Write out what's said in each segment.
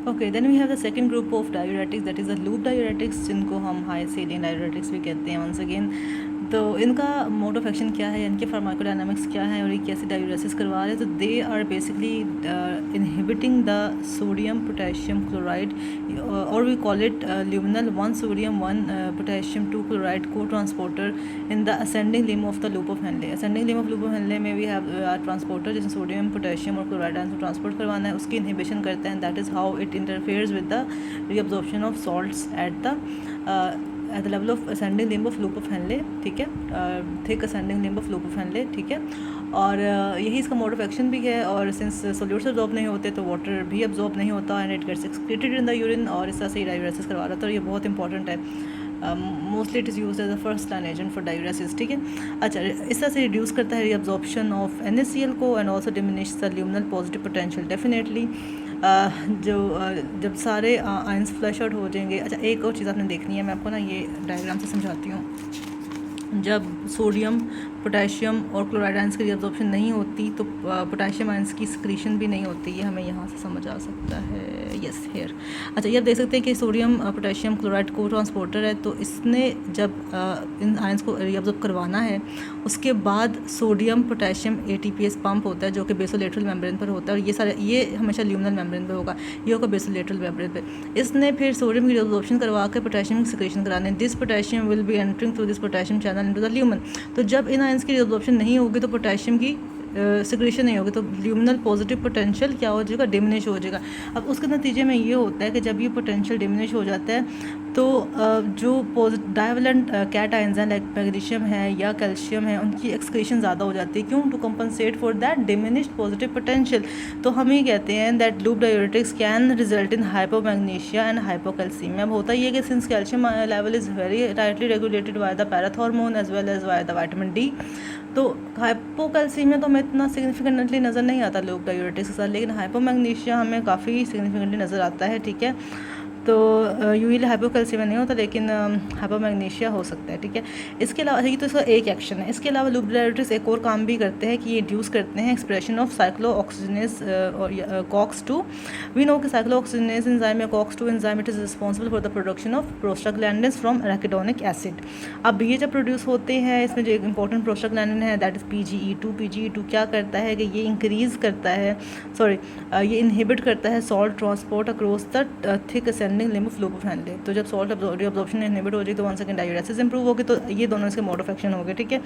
Okay, then we have the second group of diuretics, that is the loop diuretics, जिनको हम high salient diuretics भी कहते हैं once again. तो इनका मोड ऑफ एक्शन क्या है, इनके फार्माकोडायनामिक्स क्या है और ये कैसे डायूरेसिस करवा रहे हैं। तो they are basically inhibiting the sodium potassium chloride, और we call it luminal 1 sodium 1 potassium 2 chloride cotransporter in the ascending limb of the loop of Henle. Ascending limb of loop of Henle में we have transporter, जिसमें sodium potassium और chloride ion को transport करवाना है, उसकी inhibition करते हैं। That is how it interferes with the reabsorption of salts at the level of ascending limb of loop of Henley, ठीक है, thick ascending limb of loop of Henley, ठीक है। और यही इसका मोड ऑफ एक्शन भी है। और सिंस सोल्यूट्स अब्जॉर्ब नहीं होते तो वाटर भी अब्जॉर्ब नहीं होता and it gets excreted in the urine, और इस तरह से डायूरेसिस करवा रहा था। और ये बहुत इंपॉर्टेंट है, mostly it is use as a first line agent for diuresis, ठीक है। अच्छा, इस तरह से रिड्यूस करता है रीअब्जॉर्प्शन ऑफ NaCl को and also diminish the luminal positive potential definitely. जब सारे आयंस फ्लश आउट हो जाएंगे। अच्छा, एक और चीज़ आपने देखनी है, मैं आपको ना ये डायग्राम से समझाती हूँ। जब सोडियम पोटेशियम और क्लोराइड आयंस की रीअब्जॉर्प्शन नहीं होती तो पोटेशियम आयंस की सिक्रीशन भी नहीं होती। ये हमें यहाँ से समझ आ सकता है, यस हेयर। अच्छा, ये आप देख सकते हैं कि सोडियम पोटेशियम क्लोराइड को ट्रांसपोर्टर है, तो इसने जब इन आयंस को रीअब्जॉर्ब करवाना है, उसके बाद सोडियम पोटेशियम ATPase पंप होता है जो कि बेसोलेटरल मेम्ब्रेन पर होता है। और ये हमेशा ल्यूमिनल मेम्ब्रेन पर होगा, ये होगा बेसोलेटरल मेम्ब्रेन पर। इसने फिर सोडियम की रीअब्जॉर्प्शन करवा के पोटेशियम की सिक्रीशन कराने। This potassium will be entering through this potassium channel into the lumen. तो जब इन आयंस की रीअब्जॉर्प्शन नहीं होगी तो पोटेशियम की सिक्रीशन नहीं होगी, तो ल्यूमिनल पॉजिटिव पोटेंशियल क्या हो जाएगा, डिमिनिश हो जाएगा। अब उसके नतीजे में ये होता है कि जब ये पोटेंशियल डिमिनिश हो जाता है तो जो डाइवेलेंट कैट आयंस हैं लाइक मैग्नीशियम है या कैल्शियम है, उनकी एक्सक्रीशन ज़्यादा हो जाती है। क्यों? To compensate for that diminished positive potential. तो हम ये कहते हैं that loop diuretics can result in hypomagnesemia and hypocalcemia. अब होता ये कि since calcium level is very tightly regulated by the parathormone as well as by the vitamin D, तो हाइपोकैल्सीमिया तो हमें इतना सिग्निफिकेंटली नज़र नहीं आता लूप डायूरेटिक्स के साथ, लेकिन हाइपोमैग्नीशिया हमें काफ़ी सिग्निफिकेंटली नज़र आता है, ठीक है। तो यूजुअली हाइपोकैल्सीमिया नहीं होता, लेकिन हाइपोमैग्नीशिया हो सकता है, ठीक है। इसके अलावा ये तो इसका एक एक्शन है। इसके अलावा लूप डायूरेटिक्स एक और काम भी करते हैं कि ये इंड्यूस करते हैं एक्सप्रेशन ऑफ साइक्लोऑक्सीजनेस और COX-2। वी नो कि साइक्लोऑक्सीजनेस एंजाइम या COX-2 enzyme it is responsible for the production of prostaglandins from arachidonic acid. अब ये जब प्रोड्यूस होते हैं, इसमें जो एक इंपॉर्टेंट प्रोस्टाग्लैंडिन है दैट इज़ PGE2। PGE2 क्या करता है कि ये इंक्रीज़ करता है, ये इनहिबिट करता है salt transport across the thick ascending limb of loop of Henley. तो जब सॉल्ट रीअब्जॉर्प्शन इनहिबिट हो जाए तो वन सेकंड डायूरेसिस इंप्रूव होगी। तो ये दोनों इसके मोड ऑफ एक्शन हो गए, ठीक है।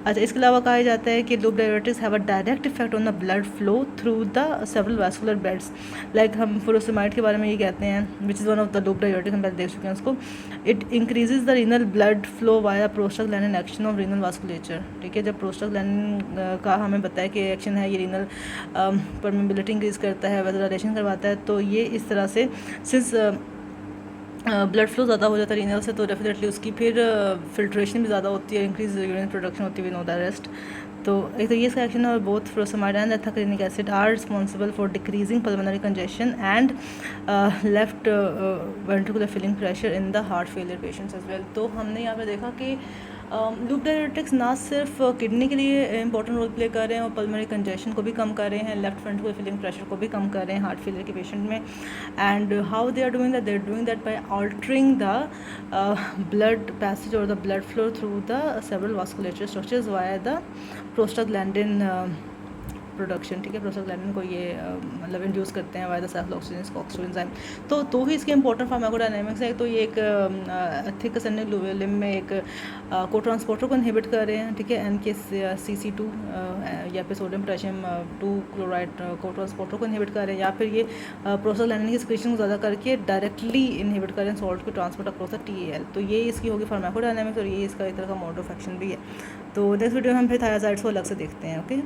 अच्छा, इसके अलावा कहा जाता है कि loop diuretics have a direct effect on the blood flow through the several vascular beds. Like हम फुरोसेमाइड के बारे में ये कहते हैं which is one of the loop diuretics, हम पहले देख चुके हैं उसको। It increases the renal blood flow via prostaglandin action of renal vasculature, ठीक है। जब प्रोस्टाग्लैंडिन का हमें बताया कि एक्शन है, ये रीनल परमेबिलिटी इंक्रीज करता है, वेसोडाइलेशन करवाता है। तो ये इस तरह से सिंस ब्लड फ्लो ज़्यादा हो जाता है रीनल से, तो डेफिनेटली उसकी फिर फिल्ट्रेशन भी ज़्यादा होती है, इंक्रीज यूरिन प्रोडक्शन होती है, वी नो द रेस्ट। तो एक तो ये इसका एक्शन है, और both furosemide and ethacrynic acid are responsible for decreasing pulmonary congestion and left ventricular filling pressure in the heart failure patients as well. तो हमने यहाँ पे देखा कि लूप डायूरेटिक्स ना सिर्फ किडनी के लिए इंपॉर्टेंट रोल प्ले कर रहे हैं और पल्मोनरी कंजेशन को भी कम कर रहे हैं, लेफ्ट वेंट्रिकुलर फिलिंग प्रेशर को भी कम कर रहे हैं हार्ट फेलियर के पेशेंट में। And how they are doing that, they are doing that by altering the blood passage और the blood flow through the several vasculature structures via the prostaglandin production, ठीक है। प्रोस्टाग्लैंडिन को ये मतलब induce करते हैं via the cyclooxygenase COX-2 enzyme. तो ही इसके इंपॉर्टेंट फार्माकोडायनामिक्स है। तो ये एक थिक असेंडिंग लिम्ब में एक को ट्रांसपोर्टर को इनहिबिट कर रहे हैं, ठीक है, NKCC2 या फिर सोडियम पोटेशियम 2 क्लोराइड को ट्रांसपोर्टर को इनहिबिट कर रहे हैं, या फिर ये प्रोस्टाग्लैंडिन की सिक्रीशन को ज़्यादा करके डायरेक्टली इनहिबिट कर रहे हैं सॉल्ट को ट्रांसपोर्ट अक्रॉस द TAL। तो ये इसकी होगी फार्माकोडायनामिक्स और ये इसका एक तरह का मोड ऑफ एक्शन भी है। तो नेक्स्ट वीडियो में हम फिर थायराइड्स को अलग से देखते हैं, ओके।